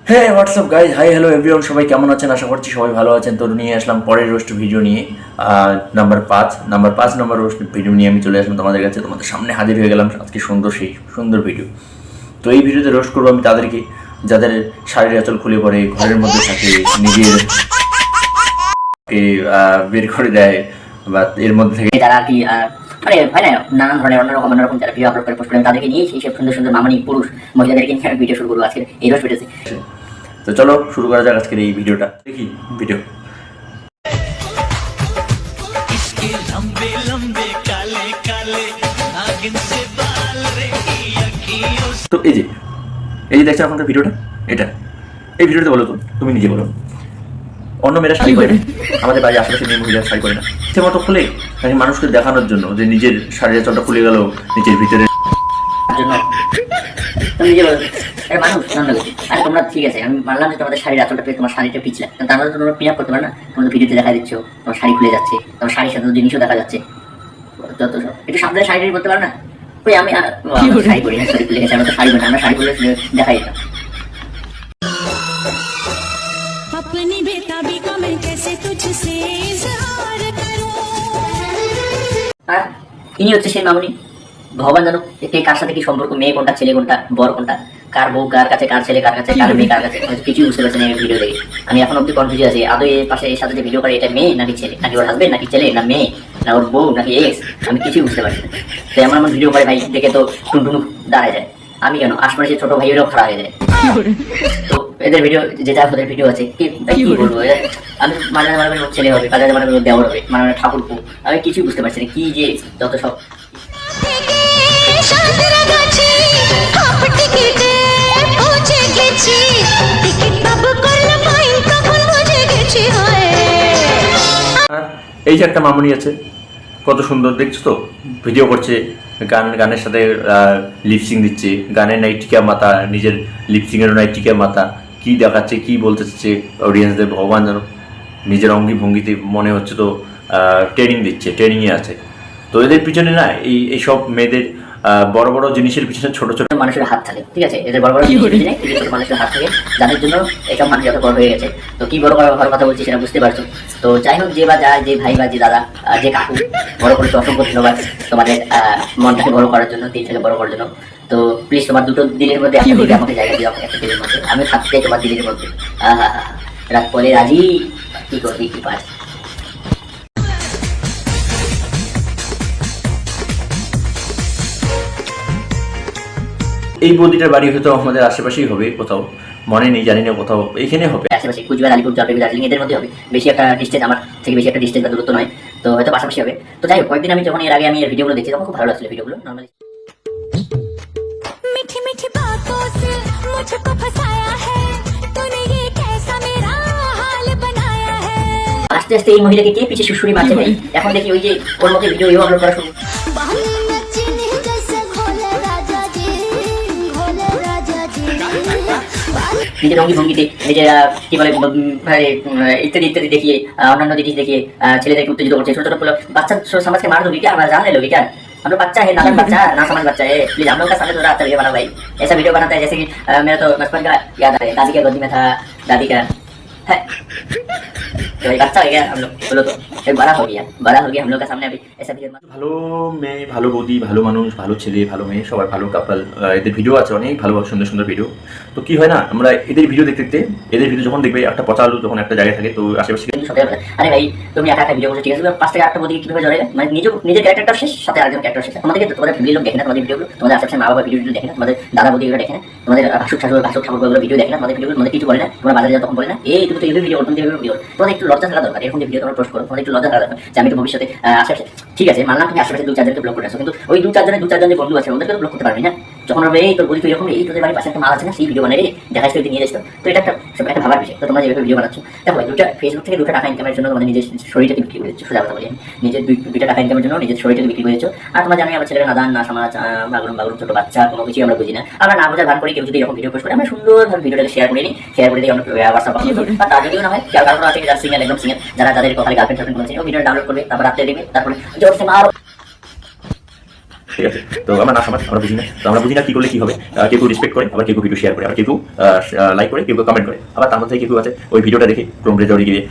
হ্যাঁ WhatsApp guys, hi hello everyone, সবাই কেমন আছেন? আশা করছি সবাই ভালো আছেন। তো নিয়ে আসলাম পরের রোস্ট ভিডিও নিয়ে, নাম্বার 5 রোস্ট ভিডিও নিয়ে আমি চলে আসলাম তোমাদের কাছে। তোমাদের সামনে হাজির হয়ে গেলাম আজকে সুন্দর ভিডিও। তো এই ভিডিওতে রোস্ট করবো আমি তাদেরকে যাদের শাড়ির আঁচল খুলে পড়ে, ঘরের মধ্যে থাকে, নিজের বের করে দেয়, বা এর মধ্যে থেকে যারা আর কি মানে হয় না নানান ধরনের অন্যরকম যারা ভিডিও আপলোড করে পোস্ট করেন, তাদেরকে নিয়ে সেই সব সুন্দর মামনি পুরুষ মহিলাদেরকে নিয়ে আমি ভিডিও শুরু করবো আজকে এই রোজ ভিডিওতে। তো চলো শুরু করা যাক আজকের এই ভিডিওটা। দেখি ভিডিও। তো এই যে দেখছো এখনকার ভিডিওটা, এই ভিডিওটা বলো তো, তুমি নিজে বলো, অন্য মেয়েরা শাড়ি পরে না, আমাদের বাড়ির আশেপাশে মেয়ে মহিলা শাড়ি পরে না, সে মতো খুলে নাকি মানুষকে দেখানোর জন্য যে নিজের শাড়ির চলটা খুলে গেল, নিজের ভিতরে তুমি নিজে বলো মানুষ নন্দ গেছি। আরে তোমরা ঠিক আছে, আমি মানলাম যে তোমাদের শাড়ির আঁচলটা পেয়ে তোমার শাড়িটা পিছলা, কিন্তু আমরা তো তোমরা পিন আপ করতে পারো না। তোমরা ভিডিওতে দেখা দিচ্ছ তোমার শাড়ি খুলে যাচ্ছে, তোমার শাড়ির সাথে জিনিসও দেখা যাচ্ছে, যত সব একটু সাবধানে শাড়ি করতে পারো না। ওই আমি শাড়ি পরি না, শাড়ি খুলে গেছে, আমরা তো শাড়ি পরি না, আমরা শাড়ি খুলে দেখাই না। अपनी बेताबी को मैं कैसे तुझसे इजहार करूं। আর ইনি হচ্ছে সেই মামুনি। ভগবান জানো কে কার সাথে কি সম্পর্ক, মেয়ে কোনটা ছেলে কোনটা বর কোনটা, কার বউ কার কাছে, কার ছেলে কার কাছে, কার মেয়ে কার কাছে, কিছুই বুঝতে পারছি না এই ভিডিও দেখে। আমি এখন অব্দি কনফিউজ আছি, আদৌ এর পাশে এর সাথে যে ভিডিও করে এটা মেয়ে নাকি ছেলে, নাকি ওর হাজবেন্ড নাকি ছেলে, না মেয়ে না ওর বউ নাকি এক্স, আমি কিছুই বুঝতে পারছি না। তো এমন ভিডিও করে ভাই দেখে তো টুনটুনু দাঁড়ায় যায়। আমি কেন আশপাশে ছোট ভাইয়েরও খারাপ হয়ে যায়। তো এদের ভিডিও যেটা ওদের ভিডিও আছে কি বলবো, আমি মাঝে মাঝে ছেলে হবে, কাজে মানে দেওয়ার হবে, মানে ঠাকুরপো, আমি কিছুই বুঝতে পারছি না কি যে যত সব। এই যে একটা মামুনি আছে, কত সুন্দর দেখছো তো, ভিডিও করছে, গানের সাথে লিপসিং দিচ্ছে, গানের নাইটিকা মাথা, নিজের লিপসিংয়েরও নাইটিকা মাথা, কি দেখাচ্ছে কি বলতে চাচ্ছে অডিয়েন্সদের ভগবান জানো। নিজের অঙ্গি ভঙ্গিতে মনে হচ্ছে তো ট্রেনিং দিচ্ছে, ট্রেনিংয়ে আছে। তো এদের পিছনে না এইসব মেয়েদের বড় বড় জিনিসের পিছনে ছোট ছোট মানুষের হাত থাকে, ঠিক আছে, এদের বড় বড় ছোট মানুষের হাত থাকে, যাদের জন্য এইসব মানুষ এত বড় হয়ে গেছে। তো কি বড় হওয়ার কথা বলছি সেটা বুঝতে পারছো। তো যাই হোক, যে বা যায়, যে ভাই বা যে দাদা যে কাকু বড় করেছে, অসংখ্য ধন্যবাদ তোমাদের মনটাকে বড় করার জন্য, দিলটাকে বড় করার জন্য। তো প্লিজ তোমার দুটো দিলের মধ্যে আমাকে জায়গা দিও, একটা দিলের মধ্যে আমি থাকতে তোমার দিলের মধ্যে। রাত পরে রাজি, কি করবি কি পার। এই বৌদিটার বাড়ি হয়তো আমাদের আশেপাশেই হবে, কোথাও মনে নেই, জানি না কোথাও এইখানে হবে, আশেপাশে কুচবিহার, আলিপুর, জলপাইগুড়ি, দার্জিলিং এদের মধ্যে হবে। বেশি একটা ডিস্টেন্স আমার থেকে, বেশি একটা ডিস্টেন্স বা দূরত্ব নয়, তো হয়তো পাশাপাশি হবে। তো যাই হোক, কয়েকদিন আমি যখন এর আগে আমি এর ভিডিওগুলো দেখছি তখন খুব ভালো লাগছিল ভিডিওগুলো নর্মালি। मीठी मीठी बातों से मुझको फंसाया है, तूने ये कैसा मेरा हाल बनाया है। আস্তে আস্তে এই মহিলাকে কে পিছে সুশুরি মারছে ভাই। এখন দেখি ওই যে ওর মধ্যে ভিডিও আপলোড করা শুরু। নিজের রঙি ভঙ্গিতে, নিজের কি বলে ইত্যাদি ইত্যাদি দেখিয়ে, অন্যান্য জিনিস দেখিয়ে ছেলেদেরকে উত্তেজিত করছে। ছোট ছোট বাচ্চা সমাজকে মার दोगे क्या, हमारा जान ले लोगे क्या? हम लोग बच्चा है, नादान बच्चा, ना समझ बच्चा है। प्लीज हम लोग का सामने थोड़ा अच्छा वीडियो बनाओ भाई। ऐसा वीडियो बनाता है जैसे कि मेरा तो बचपन का याद है, दादी का गोदी में था, दादी का है तो एक अच्छा हो गया हम लोग, बोलो तो एक बड़ा हो गया हम लोग का सामने अभी ऐसा वीडियो। ভালো মেয়ে, ভালো বৌদি, ভালো মানুষ, ভালো ছেলে, ভালো মেয়ে, সবাই ভালো কাপল, এদের ভিডিও আছে অনেক ভালো সুন্দর সুন্দর ভিডিও। তো কি হয় না, আমরা এদের ভিডিও দেখতে দেখতে, এদের ভিডিও যখন দেখবে, একটা পচা আলু যখন একটা জায়গায় থাকে, তো আশেপাশে আরে ভাই তুমি একা ভিডিও করছো ঠিক আছে, 5 থেকে 8টা বদিকে কিভাবে জড়াইলে, মানে নিজের ক্যারেক্টারটা শেষ, সাথে আরেকজন ক্যারেক্টার শেষ। তোমাদেরকে তোমাদের ফ্যামিলি লোক দেখে না তোমাদের ভিডিওগুলো, তোমাদের আশেপাশে মা বাবা ভিডিওগুলো দেখে না, তোমাদের দাদা বদিগুলো দেখে না, তোমাদের ভাসুর ঠাকুরগুলো ভিডিও দেখে না, তোমাদের ভিডিওগুলো মধ্যে কিছু বলে না, তোমরা বাজারে যাও তখন বলে না এই তুমি তো এইভাবে ভিডিও করো, তুমি এইভাবে ভিডিও, তোমাদের একটু লজ্জা থাকা দরকার। এরকম যে ভিডিও তোমরা পোস্ট করো, তোমাদের একটু লজ্জা থাকা দরকার যে আমি তো ভবিষ্যতে আশেপাশে, ঠিক আছে মানলাম তুমি আশেপাশে 2-4 জনকে ব্লক করে আসো, কিন্তু ওই 2-4 যে বন্ধু আছে ওদেরকে তো ব্লক করতে পারবি না। যখন হবে এই তোর বলি তুই এরকম, এই তোদের বাড়ির পাশে একটা মাল আছে না, সেই ভিডিও বানাই দেখাইস তুই নিয়ে যাস, তো এটা একটা ভাবার বিষয়। তো তোমরা যেভাবে ভিডিও বানাচ্ছো, দেখো ফেসবুক থেকে 2 টাকা ইনকামের জন্য তোমাদের নিজের শরীরটাকে বিক্রি করে দিচ্ছ, সোজা কথা বলি, নিজের 2 টাকা ইনকামের জন্য নিজের শরীরটাকে বিক্রি করে দিচ্ছ। আর তোমরা জানি আমার ছেলেরা নাদান, না সমাজ, বাগরুম ছোট বাচ্চা, কোনো কিছুই আমরা বুঝি না। আমরা না বোঝার ভান করে কেউ যদি এরকম ভিডিও পোস্ট করে, আমরা সুন্দরভাবে ভিডিওটাকে শেয়ার করে নিই, শেয়ার করে দিই আমরা হোয়াটসঅ্যাপ, বা তার যদিও না হয় কারণ আছে যারা সিঙ্গেল, একদম সিঙ্গেল, যারা তাদের কথা গার্লফ্রেন্ড বলছে, ও ভিডিও ডাউনলোড করবে, তারপর রাত্রে দেবে, তারপরে জোরসে মারো ঠিক আছে? তো আমরা না সমাজ, আমরা বুঝি না। তো আমরা বুঝি না কি করলে কি হবে। কেউ রেসপেক্ট করে, আবার কেউ ভিডিও শেয়ার করে, আবার কেউ লাইক করে, কেউ কমেন্ট করে, আবার তার মধ্যে কেউ আছে ওই ভিডিওটা দেখে ক্রোম ব্রাউজারে গিয়ে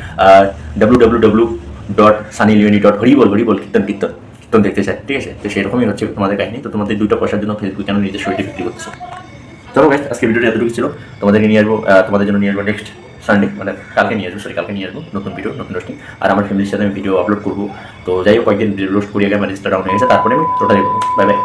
www.sunnyleone.হরিবল কীর্তন দেখতে চায়। ঠিক আছে? তো সেরকমই হচ্ছে তোমাদের কাহিনী। তো তোমাদের 2টা পয়সার জন্য ফেসবুক কেন নিজের শরীরটি বিক্রি করতেছো? চলো গাইস, আজকে ভিডিওটা এতটুকু ছিল। তোমাদেরকে নিয়ে আসবো, তোমাদের জন্য নিয়ে আসবো নেক্সট সানডে, মানে কালকে নিয়ে আসবো নতুন ভিডিও, নতুন রোস্টিং। আর আমার ফ্যামিলির সাথে আমি ভিডিও আপলোড করবো। তো যাই হোক, কয়েকদিন রোস্ট করিয়ে গিয়ে আমার রেজিস্টার ডাউন হয়ে গেছে, তারপরে আমি টোটালি করবো। Bye bye.